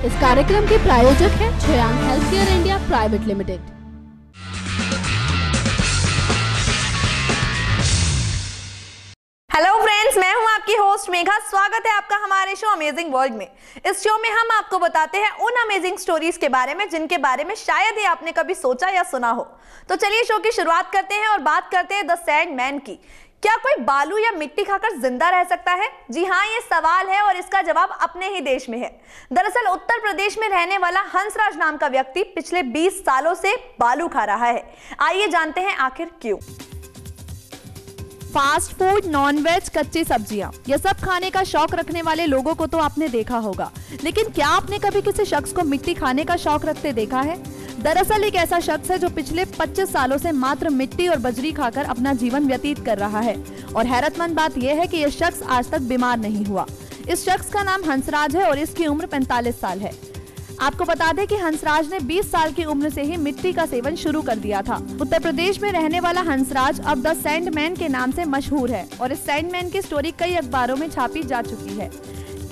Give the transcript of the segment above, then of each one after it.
इस कार्यक्रम के प्रायोजक हैं Chhayang healthcare India private limited. Hello friends, मैं हूं आपकी होस्ट मेघा। स्वागत है आपका हमारे शो अमेजिंग वर्ल्ड में। इस शो में हम आपको बताते हैं उन अमेजिंग स्टोरीज के बारे में जिनके बारे में शायद ही आपने कभी सोचा या सुना हो। तो चलिए शो की शुरुआत करते हैं और बात करते हैं द सैंडमैन की। क्या कोई बालू या मिट्टी खाकर जिंदा रह सकता है? जी हाँ, ये सवाल है और इसका जवाब अपने ही देश में है। दरअसल उत्तर प्रदेश में रहने वाला हंसराज नाम का व्यक्ति पिछले 20 सालों से बालू खा रहा है। आइए जानते हैं आखिर क्यों। फास्ट फूड, नॉनवेज, कच्ची सब्जियां, ये सब खाने का शौक रखने वाले लोगों को तो आपने देखा होगा, लेकिन क्या आपने कभी किसी शख्स को मिट्टी खाने का शौक रखते देखा है? दरअसल एक ऐसा शख्स है जो पिछले 25 सालों से मात्र मिट्टी और बजरी खाकर अपना जीवन व्यतीत कर रहा है। और हैरतमंद बात यह है कि यह शख्स आज तक बीमार नहीं हुआ। इस शख्स का नाम हंसराज है और इसकी उम्र 45 साल है। आपको बता दें कि हंसराज ने 20 साल की उम्र से ही मिट्टी का सेवन शुरू कर दिया था। उत्तर प्रदेश में रहने वाला हंसराज अब द सैंडमैन के नाम से मशहूर है और इस सैंडमैन की स्टोरी कई अखबारों में छापी जा चुकी है।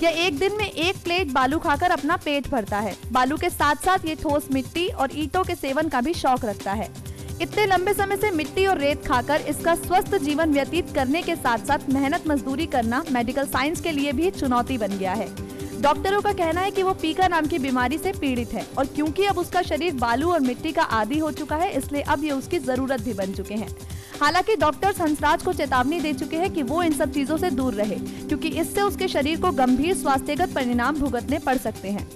यह एक दिन में 1 प्लेट बालू खाकर अपना पेट भरता है। बालू के साथ साथ ये ठोस मिट्टी और ईंटों के सेवन का भी शौक रखता है। इतने लंबे समय से मिट्टी और रेत खाकर इसका स्वस्थ जीवन व्यतीत करने के साथ साथ मेहनत मजदूरी करना मेडिकल साइंस के लिए भी चुनौती बन गया है। डॉक्टरों का कहना है कि वो पीका नाम की बीमारी से पीड़ित है और क्योंकि अब उसका शरीर बालू और मिट्टी का आदी हो चुका है, इसलिए अब ये उसकी जरूरत भी बन चुके हैं। हालांकि डॉक्टर्स हंसराज को चेतावनी दे चुके हैं कि वो इन सब चीजों से दूर रहे, क्योंकि इससे उसके शरीर को गंभीर स्वास्थ्यगत परिणाम भुगतने पड़ सकते हैं।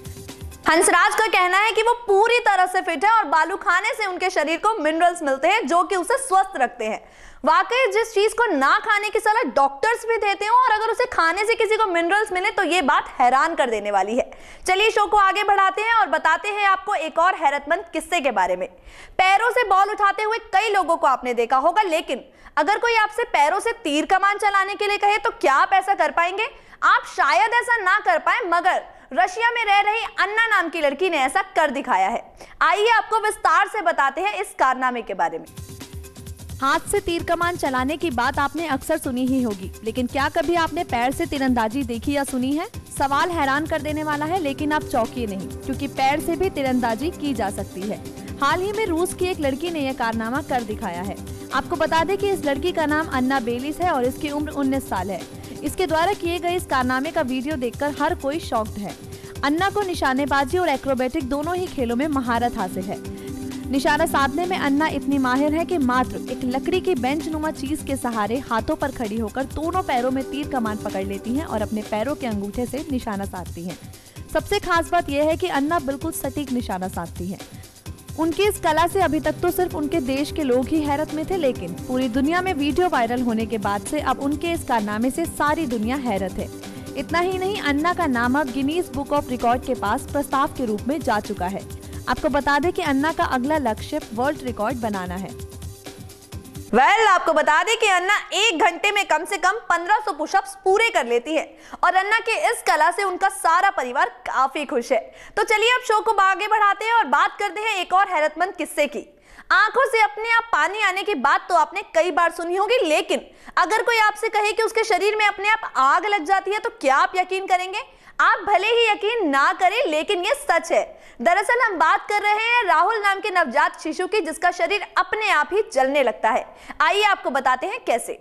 हंसराज का कहना है कि वो पूरी तरह से फिट है और बालू खाने से उनके शरीर को मिनरल्स मिलते हैं जो कि उसे स्वस्थ रखते हैं। वाकई जिस चीज को ना खाने की सलाह डॉक्टर्स भी देते हो और अगर उसे खाने से किसी को मिनरल्स मिले तो ये बात हैरान कर देने वाली है। चलिए शो को आगे बढ़ाते हैं और बताते हैं आपको एक और हैरतमंद किस्से के बारे में। पैरों से बॉल उठाते हुए कई लोगों को आपने देखा होगा, लेकिन अगर कोई आपसे पैरों से तीर कमान चलाने के लिए कहे तो क्या आप ऐसा कर पाएंगे? आप शायद ऐसा ना कर पाए, मगर रशिया में रह रही अन्ना नाम की लड़की ने ऐसा कर दिखाया है। आइए आपको विस्तार से बताते हैं इस कारनामे के बारे में। हाथ से तीर कमान चलाने की बात आपने अक्सर सुनी ही होगी, लेकिन क्या कभी आपने पैर से तीरंदाजी देखी या सुनी है? सवाल हैरान कर देने वाला है, लेकिन आप चौंकिए नहीं, क्योंकि पैर से भी तीरंदाजी की जा सकती है। हाल ही में रूस की एक लड़की ने यह कारनामा कर दिखाया है। आपको बता दें कि इस लड़की का नाम अन्ना बेलिस है और इसकी उम्र 19 साल है। इसके द्वारा किए गए इस कारनामे का वीडियो देखकर हर कोई शॉक्ड है। अन्ना को निशानेबाजी और एक्रोबेटिक दोनों ही खेलों में महारत हासिल है। निशाना साधने में अन्ना इतनी माहिर है कि मात्र एक लकड़ी की बेंच नुमा चीज के सहारे हाथों पर खड़ी होकर दोनों पैरों में तीर कमान पकड़ लेती हैं और अपने पैरों के अंगूठे से निशाना साधती हैं। सबसे खास बात यह है कि अन्ना बिल्कुल सटीक निशाना साधती हैं। उनकी इस कला से अभी तक तो सिर्फ उनके देश के लोग ही हैरत में थे, लेकिन पूरी दुनिया में वीडियो वायरल होने के बाद से अब उनके इस कारनामे से सारी दुनिया हैरत है। इतना ही नहीं, अन्ना का नाम अब गिनीज बुक ऑफ रिकॉर्ड के पास प्रस्ताव के रूप में जा चुका है। आपको बता दें कि अन्ना का अगला लक्ष्य वर्ल्ड रिकॉर्ड बनाना है। आपको बता दें कि अन्ना 1 घंटे में कम से कम 1500 पुशअप्स पूरे कर लेती है और अन्ना के इस कला से उनका सारा परिवार काफी खुश है। तो चलिए अब शो को आगे बढ़ाते हैं और बात करते हैं एक और हैरतमंद किस्से की। आंखों से अपने आप पानी आने की बात तो आपने कई बार सुनी होगी, लेकिन अगर कोई आपसे कहे कि उसके शरीर में अपने आप आग लग जाती है तो क्या आप यकीन करेंगे? आप भले ही यकीन ना करें, लेकिन ये सच है। दरअसल हम बात कर रहे हैं राहुल नाम के नवजात शिशु की, जिसका शरीर अपने आप ही जलने लगता है। आइए आपको बताते हैं कैसे।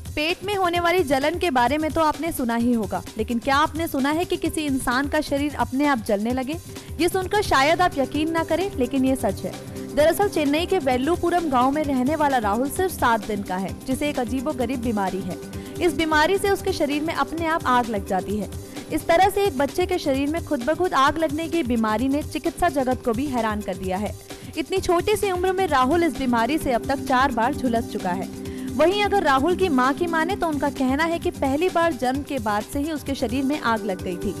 पेट में होने वाली जलन के बारे में तो आपने सुना ही होगा, लेकिन क्या आपने सुना है कि किसी इंसान का शरीर अपने आप जलने लगे? ये सुनकर शायद आप यकीन ना करें, लेकिन ये सच है। दरअसल चेन्नई के वेल्लुपुरम गांव में रहने वाला राहुल सिर्फ 7 दिन का है, जिसे एक अजीबोगरीब बीमारी है। इस बीमारी से उसके शरीर में अपने आप आग लग जाती है। इस तरह से एक बच्चे के शरीर में खुद ब खुद आग लगने की बीमारी ने चिकित्सा जगत को भी हैरान कर दिया है। इतनी छोटी सी उम्र में राहुल इस बीमारी से अब तक 4 बार झुलस चुका है। वहीं अगर राहुल की मां की माने तो उनका कहना है कि पहली बार जन्म के बाद से ही उसके शरीर में आग लग गई थी।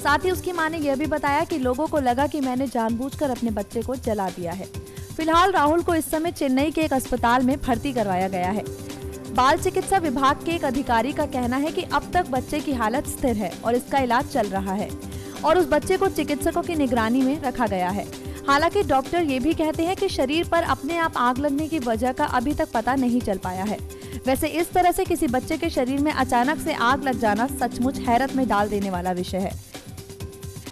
साथ ही उसकी मां ने यह भी बताया कि लोगों को लगा कि मैंने जानबूझकर अपने बच्चे को जला दिया है। फिलहाल राहुल को इस समय चेन्नई के एक अस्पताल में भर्ती करवाया गया है। बाल चिकित्सा विभाग के एक अधिकारी का कहना है कि अब तक बच्चे की हालत स्थिर है और इसका इलाज चल रहा है और उस बच्चे को चिकित्सकों की निगरानी में रखा गया है। हालांकि डॉक्टर ये भी कहते हैं कि शरीर पर अपने आप आग लगने की वजह का अभी तक पता नहीं चल पाया है। वैसे इस तरह से किसी बच्चे के शरीर में अचानक से आग लग जाना सचमुच हैरत में डाल देने वाला विषय है।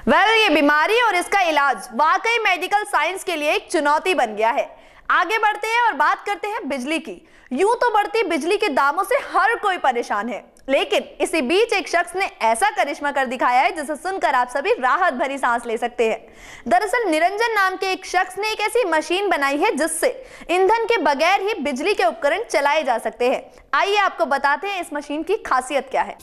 ये बीमारी और इसका इलाज वाकई मेडिकल साइंस के लिए एक चुनौती बन गया है। आगे बढ़ते हैं और बात करते हैं बिजली की। यूं तो बढ़ती बिजली के दामों से हर कोई परेशान है, लेकिन इसी बीच एक शख्स ने ऐसा करिश्मा कर दिखाया है जिसे सुनकर आप सभी राहत भरी सांस ले सकते हैं। दरअसल निरंजन नाम के एक शख्स ने एक ऐसी मशीन बनाई है जिससे ईंधन के बगैर ही बिजली के उपकरण चलाए जा सकते हैं। आइए आपको बताते हैं इस मशीन की खासियत क्या है।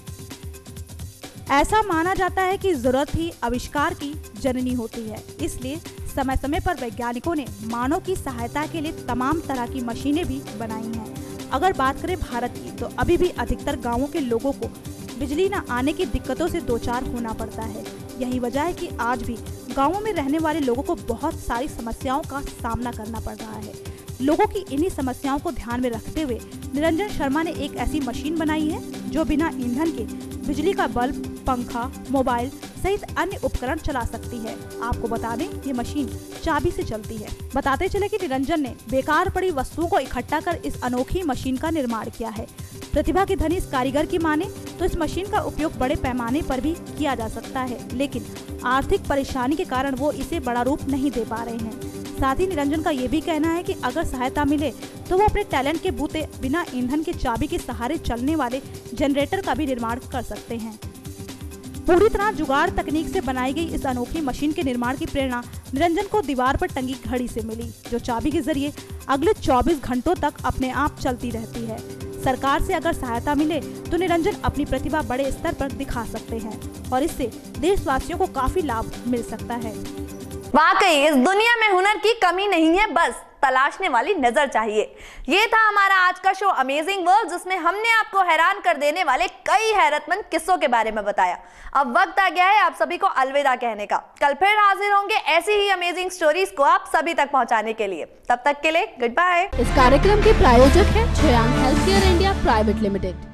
ऐसा माना जाता है कि जरूरत ही आविष्कार की जननी होती है, इसलिए समय समय पर वैज्ञानिकों ने मानव की सहायता के लिए तमाम तरह की मशीनें भी बनाई हैं। अगर बात करें भारत की, तो अभी भी अधिकतर गांवों के लोगों को बिजली न आने की दिक्कतों से दो चार होना पड़ता है। यही वजह है कि आज भी गांवों में रहने वाले लोगों को बहुत सारी समस्याओं का सामना करना पड़ रहा है। लोगों की इन्हीं समस्याओं को ध्यान में रखते हुए निरंजन शर्मा ने एक ऐसी मशीन बनाई है जो बिना ईंधन के बिजली का बल्ब, पंखा, मोबाइल सहित अन्य उपकरण चला सकती है। आपको बता दें, ये मशीन चाबी से चलती है। बताते चले कि निरंजन ने बेकार पड़ी वस्तुओं को इकट्ठा कर इस अनोखी मशीन का निर्माण किया है। प्रतिभा की धनी इस कारीगर की माने तो इस मशीन का उपयोग बड़े पैमाने पर भी किया जा सकता है, लेकिन आर्थिक परेशानी के कारण वो इसे बड़ा रूप नहीं दे पा रहे हैं। साथ ही निरंजन का ये भी कहना है कि अगर सहायता मिले तो वो अपने टैलेंट के बूते बिना ईंधन के चाबी के सहारे चलने वाले जनरेटर का भी निर्माण कर सकते हैं। पूरी तरह जुगाड़ तकनीक से बनाई गई इस अनोखी मशीन के निर्माण की प्रेरणा निरंजन को दीवार पर टंगी घड़ी से मिली, जो चाबी के जरिए अगले 24 घंटों तक अपने आप चलती रहती है। सरकार से अगर सहायता मिले तो निरंजन अपनी प्रतिभा बड़े स्तर पर दिखा सकते हैं और इससे देशवासियों को काफी लाभ मिल सकता है। वाकई इस दुनिया में हुनर की कमी नहीं है, बस तलाशने वाली नजर चाहिए। ये था हमारा आज का शो अमेजिंग वर्ल्ड, जिसमें हमने आपको हैरान कर देने वाले कई हैरतमंद किस्सों के बारे में बताया। अब वक्त आ गया है आप सभी को अलविदा कहने का। कल फिर हाजिर होंगे ऐसी ही अमेजिंग स्टोरीज को आप सभी तक पहुंचाने के लिए। तब तक के लिए गुड बाय। इस कार्यक्रम के प्रायोजक है Shreyank health care India private limited.